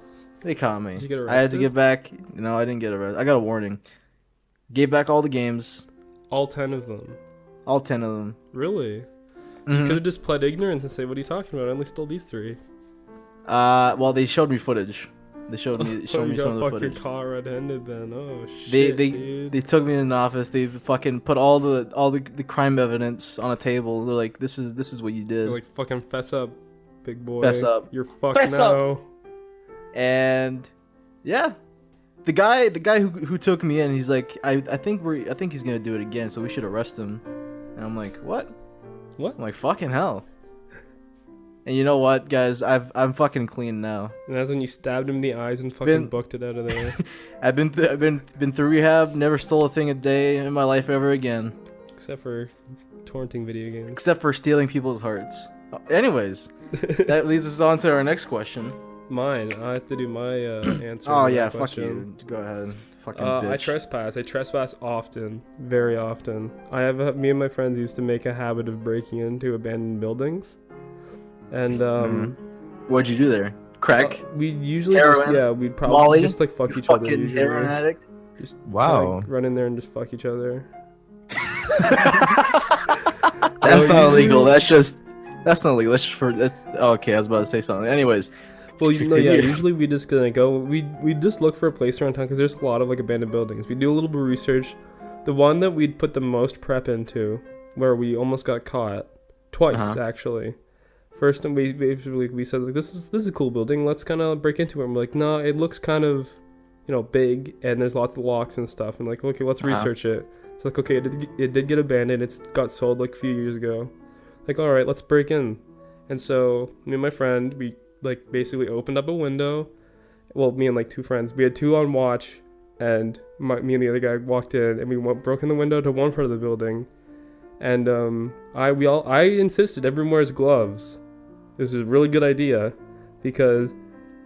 They caught me. Did you get I had to arrested? give back. No, I didn't get arrested. I got a warning. Gave back all the games, All 10 of them. all 10 of them. Really? You Mhm. could have just pled ignorance and say, "What are you talking about? I only stole these 3." Well, they showed me footage. They showed me You some of the got fucking footage. caught red-handed then. Oh shit, dude. They took me in an office. They fucking put all the crime evidence on a table. They're like, this is what you did. They're like, fucking fess up, big boy. Fess up. You're fucked Fess up. now. And yeah, the guy who took me in, he's like, I think he's gonna do it again, so we should arrest him. And I'm like, what? What? I'm like, fucking hell. And you know what, guys? I'm fucking clean now. And that's when you stabbed him in the eyes and fucking Been- booked it out of there. I've been through rehab. Never stole a thing a day in my life ever again, Except for torrenting video games. except for stealing people's hearts. Anyways, that leads us on to our next question. Mine. I have to do my answer. Oh to that yeah, fuck question. you. Go ahead, fucking I bitch. trespass. I trespass often, very often. Me and my friends used to make a habit of breaking into abandoned buildings, and What'd you do there? Crack? we usually Heroin? we'd probably Molly? just like fuck each other. Fucking Usually, heroin addict? just Wow. like, run in there and just fuck each other. That's Oh, not you- illegal. That's not illegal. That's okay. I was about to say something. Anyways. Well, continue. usually we just gonna go. We just look for a place around town because there's a lot of like abandoned buildings. We do a little bit of research. The one that we'd put the most prep into, where we almost got caught twice actually. First time we said like this is a cool building. Let's kind of break into it. And we're like, no, it looks kind of, big and there's lots of locks and stuff. And like, okay, let's research it. So like, okay, it did get abandoned. It's got sold like a few years ago. Like, all right, let's break in. And so me and my friend, we like basically opened up a window. Well, me and like 2 friends, we had 2 on watch, and me and the other guy walked in, and we broke in the window to one part of the building, and I insisted everyone wears gloves. This is a really good idea, because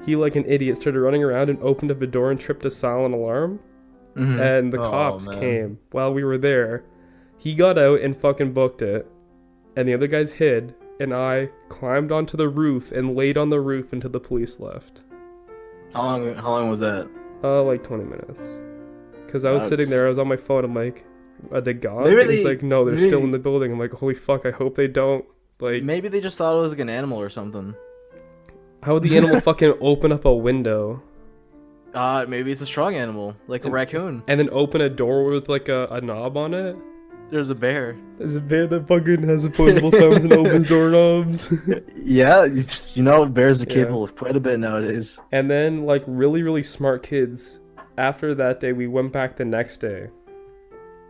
he, like an idiot, started running around and opened up a door and tripped a silent alarm. Mhm. And the Oh, cops man. came while we were there. He got out and fucking booked it. And the other guys hid. And I climbed onto the roof and laid on the roof until the police left. How long was that? Like 20 minutes. Because I was That's- sitting there, I was on my phone, I'm like, are they gone? Maybe And he's they- like, no, they're maybe- still in the building. I'm like, holy fuck, I hope they don't. Like, Maybe they just thought it was like an animal or something. how would the animal fucking open up a window? Maybe it's a strong animal, like a raccoon. And then open a door with like a knob on it? There's a bear. There's a bear that fucking has opposable thumbs and opens doorknobs. Yeah, you know bears are Yeah. capable of quite a bit nowadays. And then, like, really, really smart kids, after that day, we went back the next day.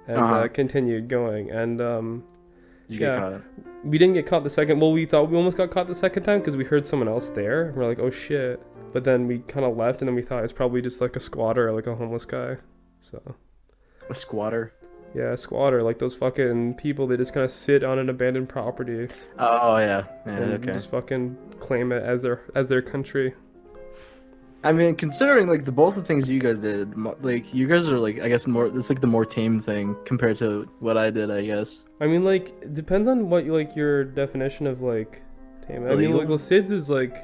And continued going. And, Did you get caught? we didn't get caught the second. Well, we thought we almost got caught the second time because we heard someone else there. And we're like, oh shit. But then we kind of left, and then we thought it's probably just like a squatter or like a homeless guy. So, A squatter. yeah, a squatter. Like those fucking people, they just kind of sit on an abandoned property. Oh yeah, yeah, And okay. just fucking claim it as their country. I mean, considering like both the things you guys did, like you guys are like I guess more. It's like the more tame thing compared to what I did, I guess. I mean, like, it depends on what like your definition of like tame. I mean, Illegal? like, Sid's is like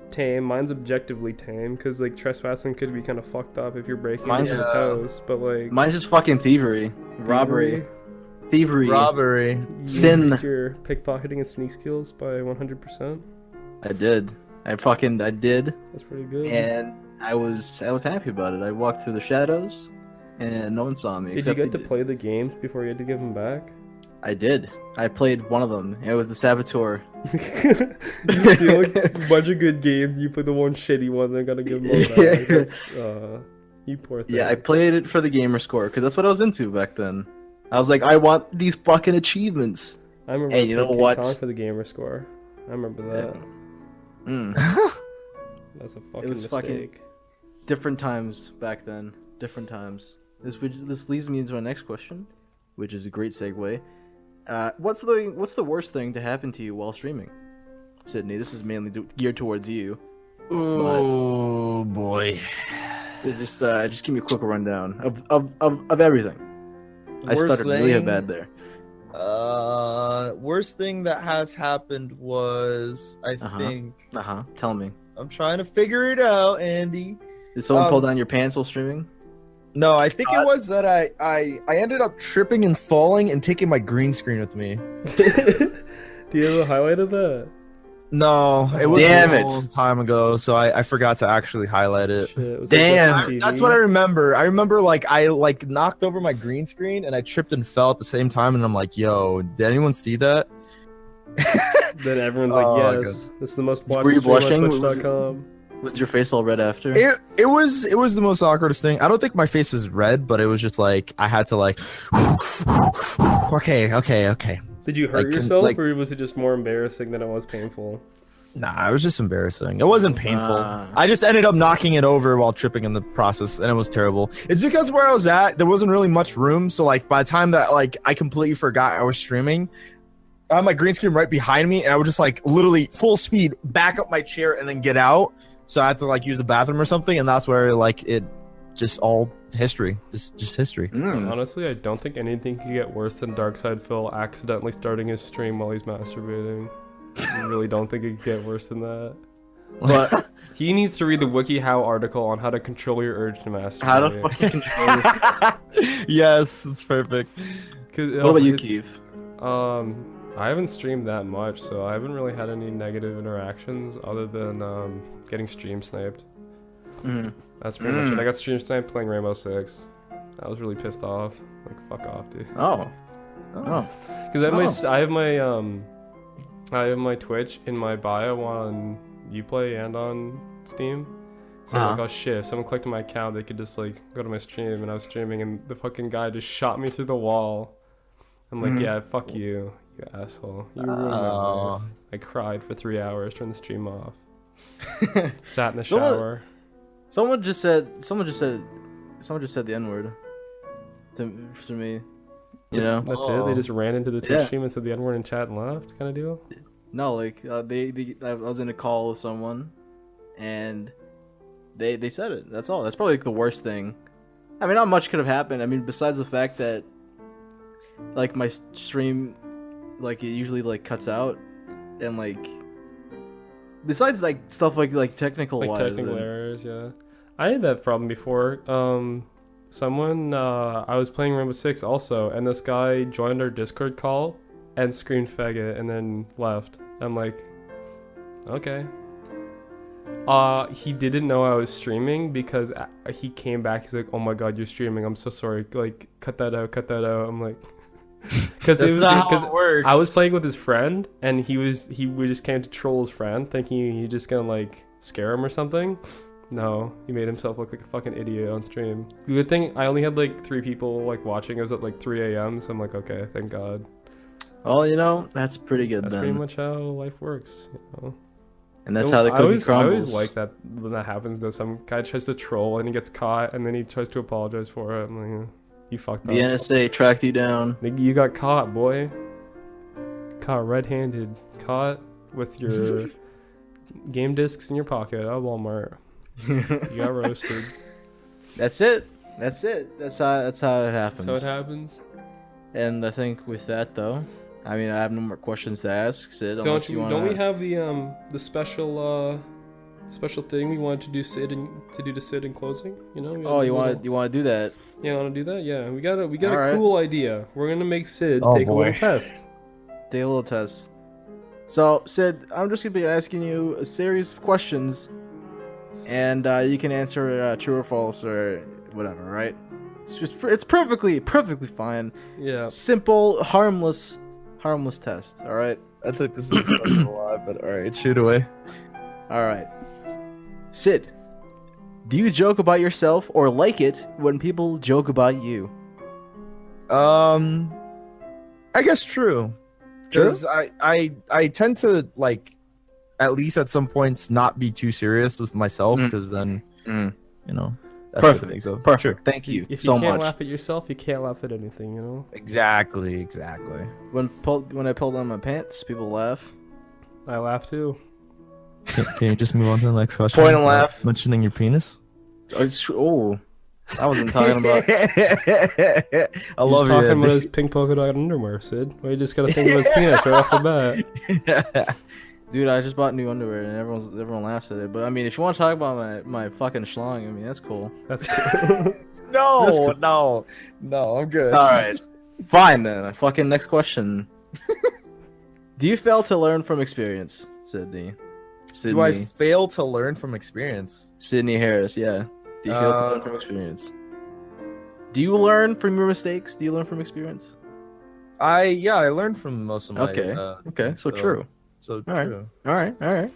tame. Mine's objectively tame because like trespassing could be kind of fucked up if you're breaking Mine's into his just- house. But like Mine's just fucking thievery, robbery, thievery. Robbery. you Sin. increased your pickpocketing and sneak skills by 100%. I did. I did, That's pretty good. and I was happy about it. I walked through the shadows, and no one saw me. Did you except get they to play the games before you had to give them back? I did. I played one of them. It was the Saboteur. You do like a bunch of good games. You play the one shitty one, then gotta give them all back. That's, you poor thing. Yeah, I played it for the gamer score because that's what I was into back then. I was like, I want these fucking achievements. I remember Hey, I you know played what? King Kong for the gamer score. I remember that. Mm. That's a fucking was fucking- mistake. Different times back then. Different times. This leads me into our next question, which is a great segue. What's the worst thing to happen to you while streaming? Sydney, this is mainly geared towards you. Oh boy. It's just give me a quick rundown of everything. I Worst stuttered really thing? bad there. Worst thing that has happened was I think Tell me. I'm trying to figure it out, Andy. Did someone pull Um, down your pants while streaming? No, I think it was that I ended up tripping and falling and taking my green screen with me. Do you have a highlight of that? No, it was Damn a it. long time ago, so I forgot to actually highlight it. Shit, was Damn. Like SCTV? That's what I remember. I remember like I knocked over my green screen and I tripped and fell at the same time, and I'm like, "Yo, did anyone see that?" Then everyone's Oh, like, yes, this is the most watched Were you stream on blushing? Was Twitch.com. Was your face all red after? It was the most awkwardest thing. I don't think my face was red, but it was just like I had to like, okay. Did you hurt Like, yourself, like- or was it just more embarrassing than it was painful? Nah, it was just embarrassing. It wasn't painful. Ah. I just ended up knocking it over while tripping in the process, and it was terrible. It's because where I was at, there wasn't really much room. So like by the time that like I completely forgot I was streaming, I had my green screen right behind me, and I would just like literally full speed back up my chair and then get out. So I had to like use the bathroom or something, and that's where like it just all history, just history. Mm. Honestly, I don't think anything could get worse than Darkside Phil accidentally starting his stream while he's masturbating. I really don't think it could get worse than that. But He needs to read the WikiHow article on how to control your urge to masturbate. how to fucking control? Yes, that's perfect. What about you, Keith? I haven't streamed that much, so I haven't really had any negative interactions other than getting stream sniped. Mm. That's pretty much it. I got stream sniped playing Rainbow Six. I was really pissed off. Like, fuck off, dude. Oh. Because I have my Twitch in my bio on Uplay and on Steam. So I'm like, oh shit, if someone clicked on my account, they could just like go to my stream, and I was streaming, and the fucking guy just shot me through the wall. I'm like, yeah, fuck you, you asshole. You ruined my life. I cried for 3 hours, turned the stream off. Sat in the shower. Someone just said the N-word to me. You know? That's it. They just ran into the Twitch Yeah. stream and said the N-word in chat and left, kind of deal. No, like I was in a call with someone, and they said it. That's all. That's probably like the worst thing. I mean, not much could have happened. I mean, besides the fact that like my stream, like it usually like cuts out, and like besides like stuff like technical Like wise, technical errors, yeah. I had that problem before. Someone I was playing Rainbow Six also, and this guy joined our Discord call and screamed faggot and then left. I'm like, okay. He didn't know I was streaming because he came back. He's like, "Oh my god, you're streaming. I'm so sorry. Like, cut that out. Cut that out." I'm like, because That's not how it works. I was playing with his friend, and we just came to troll his friend, thinking he just gonna like scare him or something. No, he made himself look like a fucking idiot on stream. The good thing I only had like 3 people like watching. It was at like 3 a.m. So I'm like, okay, thank God. well, you know, that's pretty good. That's then. pretty much how life works. You know? And that's how the cookie crumbles. I always like that when that happens though. Some guy tries to troll and he gets caught, and then he tries to apologize for it. I'm like, you fucked up. The NSA tracked you down. You got caught, boy. Caught red-handed. Caught with your game discs in your pocket at Walmart. You got roasted. That's it. That's it. That's how it happens. That's how it happens. And I think with that though, I mean, I have no more questions to ask, Sid. Don't we have the special thing we wanted to do to Sid in closing? You know. Oh, you want to do that? Yeah, want to do that? Yeah, we got a Alright. cool idea. We're gonna make Sid Oh, take a boy. little test. Take a little test. So, Sid, I'm just gonna be asking you a series of questions, and you can answer true or false or whatever, right? It's perfectly fine. Yeah. Simple, harmless test. All right. I think this is special a lot, but all right, shoot away. All right. Sid, do you joke about yourself or like it when people joke about you? I guess true. Because I tend to like, at least at some points, not be too serious with myself. Because then, you know, that's Perfect. the thing. So Perfect. sure. Thank you If so you can't much. laugh at yourself, you can't laugh at anything. You know. Exactly. When I pulled on my pants, people laugh. I laugh too. Can you just move on to the next question? Point and laugh. Mentioning your penis. Oh, I wasn't talking about. I He's love talking you. about his pink polka dot underwear, Sid. Well, you just gotta think of his penis right off the bat. Dude, I just bought new underwear and everyone laughs at it. But I mean, if you want to talk about my fucking schlong, I mean, that's cool. That's cool. No, I'm good. All right, fine then. Fucking next question. Do you fail to learn from experience, Sydney? Do I fail to learn from experience? Sydney Harris, yeah. Do you fail to learn from experience? Do you learn from your mistakes? Do you learn from experience? I learned from most of my. Okay, so true. So All right. true. All right. I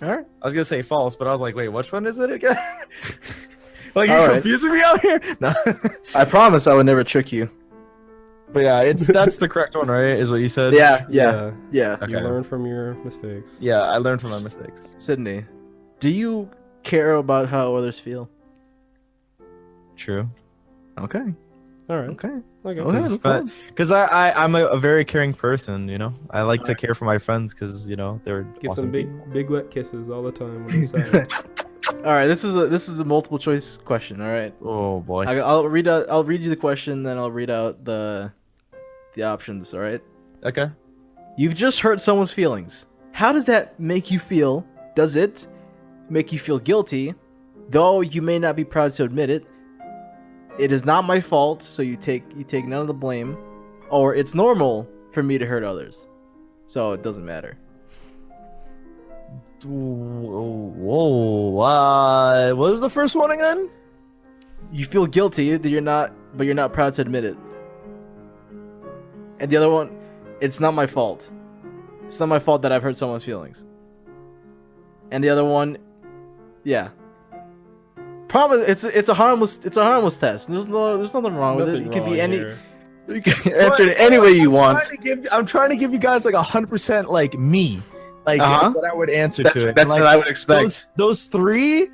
was gonna say false, but I was like, wait, which one is it again? Like All you're right. confusing me out here. No. I promise I would never trick you. But yeah, that's the correct one, right? Is what you said? Yeah. You Okay. learn from your mistakes. Yeah, I learned from my mistakes. Sydney, do you care about how others feel? True. Okay. All right. Okay. Okay. Because I'm a very caring person, you know. I like to care for my friends because you know they're Give awesome them big wet kisses all the time when you're sad. All right. This is a multiple choice question. All right. Oh boy. I'll read you the question, then I'll read out the options. All right. Okay. You've just hurt someone's feelings. How does that make you feel? Does it make you feel guilty? Though you may not be proud to admit it. It is not my fault, so you take none of the blame. Or it's normal for me to hurt others, so it doesn't matter. Whoa. What was the first one again? You feel guilty that you're not proud to admit it. And the other one, it's not my fault. It's not my fault that I've hurt someone's feelings. And the other one, yeah. Promise, it's a harmless test. There's nothing wrong with it. It could be any. You can answer it any way you want. I'm trying to give you guys like 100% like me, like what I would answer to it. That's like, what I would expect. Those three,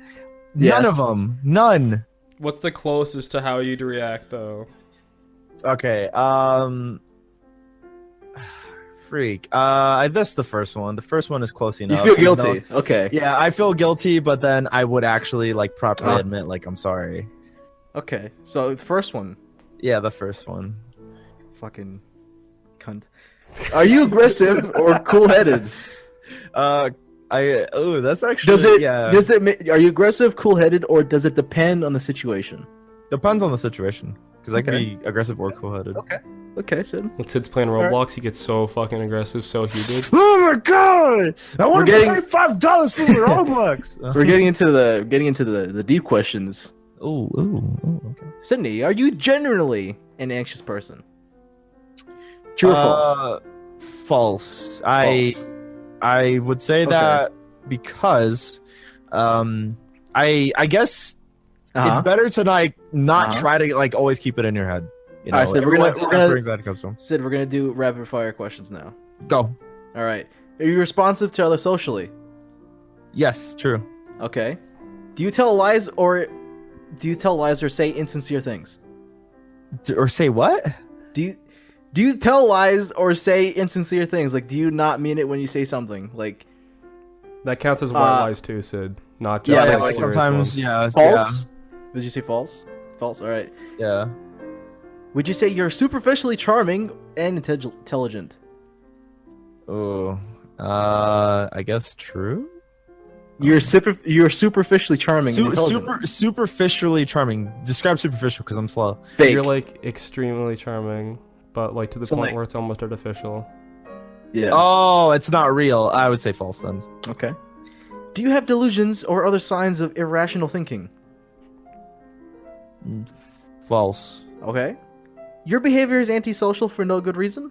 Yes. none of them, none. What's the closest to how you'd react though? Okay. freak. That's the first one. The first one is close You enough. feel even guilty. though- Okay. Yeah, I feel guilty, but then I would actually like properly Huh. admit like I'm sorry. Okay. So the first one, Yeah, the first one. fucking cunt. Are you aggressive or cool-headed? That's actually Are you aggressive, cool-headed, or does it depend on the situation? depends on the situation because I can Okay. be aggressive or cool-headed. Okay, Sid. When Sid's playing Roblox, he gets so fucking aggressive, so heated. Oh my god! I want to getting- pay $5 for Roblox. We're getting into the deep questions. Okay. Sydney, are you generally an anxious person? True or false? False. False. I would say Okay. that because I guess it's Uh-huh. better to not Uh-huh. try to like always keep it in your head. You know, Alright, so we're everyone- gonna- that's where anxiety comes from. Sid, we're gonna do rapid fire questions now. Go. All right. Are you responsive to others socially? Yes, true. Okay. Do you tell lies or say insincere things? Or say what? Do you tell lies or say insincere things? Like, do you not mean it when you say something? Like, That counts as white lies too, Sid. Not just Yeah, Yeah, like like serious sometimes, ones. yeah, false? Did you say false? False. All right. yeah. Would you say you're superficially charming and intelligent? Oh, I guess true. You're superficially charming. and intelligent. Superficially charming. Describe superficial because I'm slow. Fake. You're like extremely charming, but like to the So, point like- where it's almost artificial. Yeah. Oh, it's not real. I would say false then. Okay. Do you have delusions or other signs of irrational thinking? False. Okay. Your behavior is antisocial for no good reason?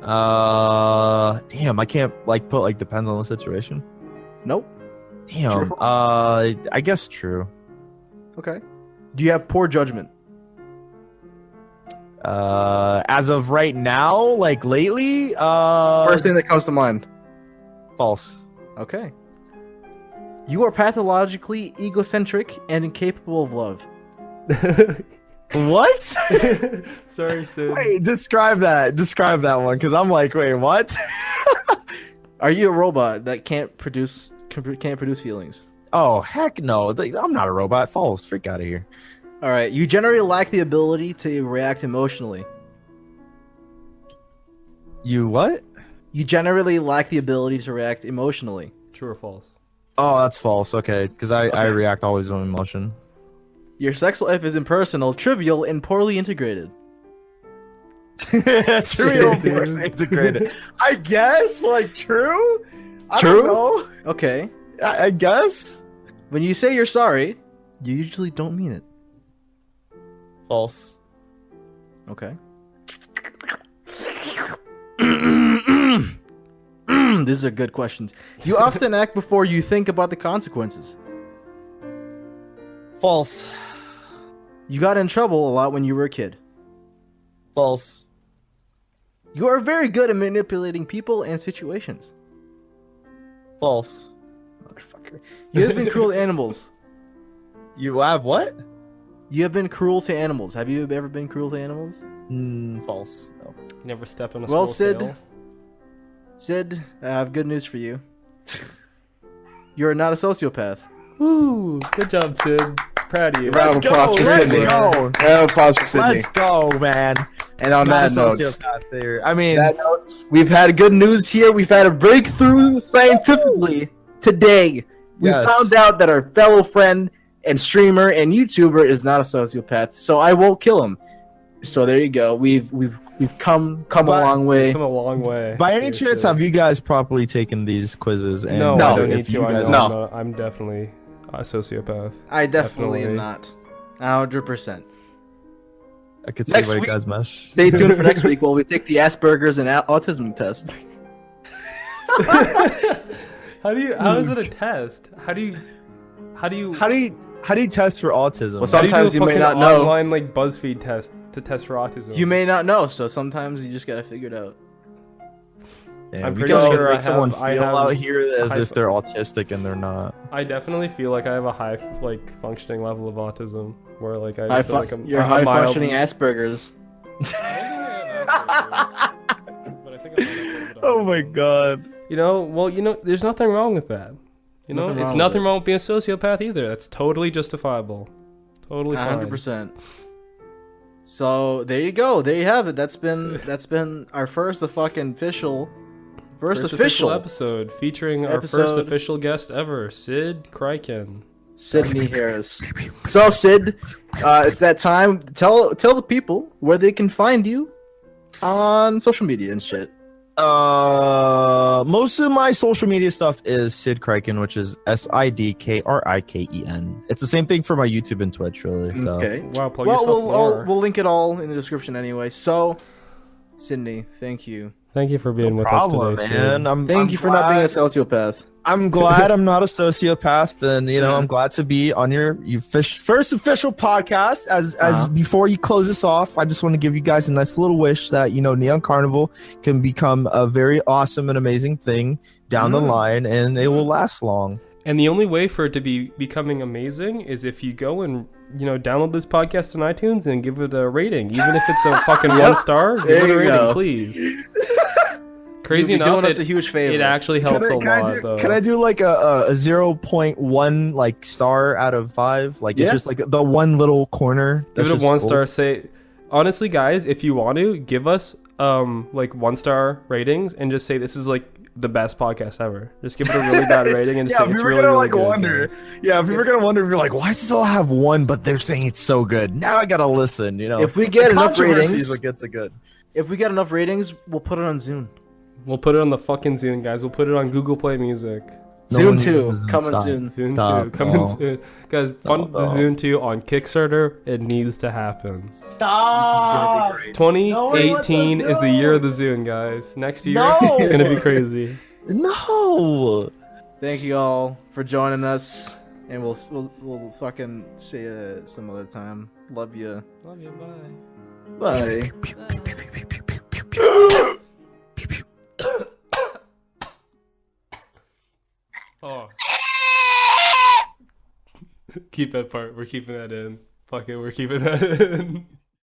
Damn, I can't like put like depends on the situation. Nope. Damn. True. I guess true. Okay. Do you have poor judgment? As of right now, like lately, First thing that comes to mind. false. Okay. You are pathologically egocentric and incapable of love. What? Sorry, Sid. Wait, describe that. Describe that one, because I'm like, wait, what? Are you a robot that can't produce feelings? Oh, heck no. I'm not a robot. False. Freak out of here. All right. You generally lack the ability to react emotionally. You what? You generally lack the ability to react emotionally. True or false? Oh, that's false. Okay, because I Okay. react always with emotion. Your sex life is impersonal, trivial, and poorly integrated. True. Integrated. I guess, like, true? I True? don't know. Okay. I guess. When you say you're sorry, you usually don't mean it. False. Okay. These are good questions. You often act before you think about the consequences. False. You got in trouble a lot when you were a kid. False. You are very good at manipulating people and situations. False. Motherfucker. You have been cruel to animals. You have what? You have been cruel to animals. Have you ever been cruel to animals? False. No. You never step in a Well, school Sid. tail? Sid, I have good news for you. You are not a sociopath. Woo! Good job, Sid. Proud of you. Round of applause for Let's Sydney. go. Round of applause for Sydney. Let's go, man. And on Not that a note, sociopath there. I mean, we've had good news here. We've had a breakthrough scientifically today. We Yes. found out that our fellow friend and streamer and YouTuber is not a sociopath. So I won't kill him. So there you go. We've come a long way. Come a long way. by any Here, chance, Sid. have you guys properly taken these quizzes? And No, No, I don't if need to. you I guys- know I'm definitely a sociopath. I definitely am Definitely. not. 100%. I could see Next why you week- guys mesh. Stay tuned for next week while we take the Asperger's and autism test. How is it a test? How do you How do you test for autism? Well, sometimes you may fucking not know. online like BuzzFeed test to test for autism? You may not know, so sometimes you just gotta figure it out. Yeah, I'm we pretty gotta sure make I someone have- I feel have out here as high- if they're autistic and they're not. I definitely feel like I have a high like functioning level of autism, where like I High just feel like I'm you're I'm high mild- functioning Asperger's. I don't think I have Asperger's, but I think I might have a little bit of Oh my everything. god. There's nothing wrong with that. Nothing It's wrong nothing with it. wrong with being a sociopath either. That's totally justifiable. Totally fine. 100%. So there you go. There you have it. That's been our first official episode featuring our first official guest ever, Sid Kryken. Sydney Harris. So Sid, it's that time. Tell the people where they can find you on social media and shit. Most of my social media stuff is Sid Kryken, which is SIDKRIKEN. It's the same thing for my YouTube and Twitch, really. So. Okay. Wow, plug Well, yourself more. we'll link it all in the description anyway. So, Sydney, thank you. Thank you for being with Problem, us today, man. Sid. Thank you for not being a sociopath. I'm glad I'm not a sociopath, and I'm glad to be on your first official podcast. As before you close this off, I just want to give you guys a nice little wish that Neon Carnival can become a very awesome and amazing thing down the line, and it will last long. And the only way for it to be becoming amazing is if you go and download this podcast on iTunes and give it a rating, even if it's a fucking 1 star. Give it a rating, please. Crazy You'll be enough, doing us a huge favor. It actually helps a lot, though. Can I do like a 0.1 like star out of 5? Like it's just like the one little corner. Give it a just 1 cool. star. Say, honestly, guys, if you want to give us like 1 star ratings and just say this is like the best podcast ever. Just give it a really bad rating and just say it's really, really good. Guys. Yeah, if you were gonna wonder, if you're like, why does this all have 1, but they're saying it's so good? Now I gotta listen. If we get enough ratings, what gets it good. If we get enough ratings, we'll put it on Zune. We'll put it on the fucking Zune, guys. We'll put it on Google Play Music. Zune 2 coming soon. Zune 2 coming soon. Guys, fund the Zune 2 on Kickstarter. It needs to happen. Stop. 2018 is the year of the Zune, guys. Next year, it's going to be crazy. No. Thank you all for joining us, and we'll fucking see you some other time. Love you. Love you. Bye. Bye. Oh. Keep that part. We're keeping that in. Fuck it. We're keeping that in.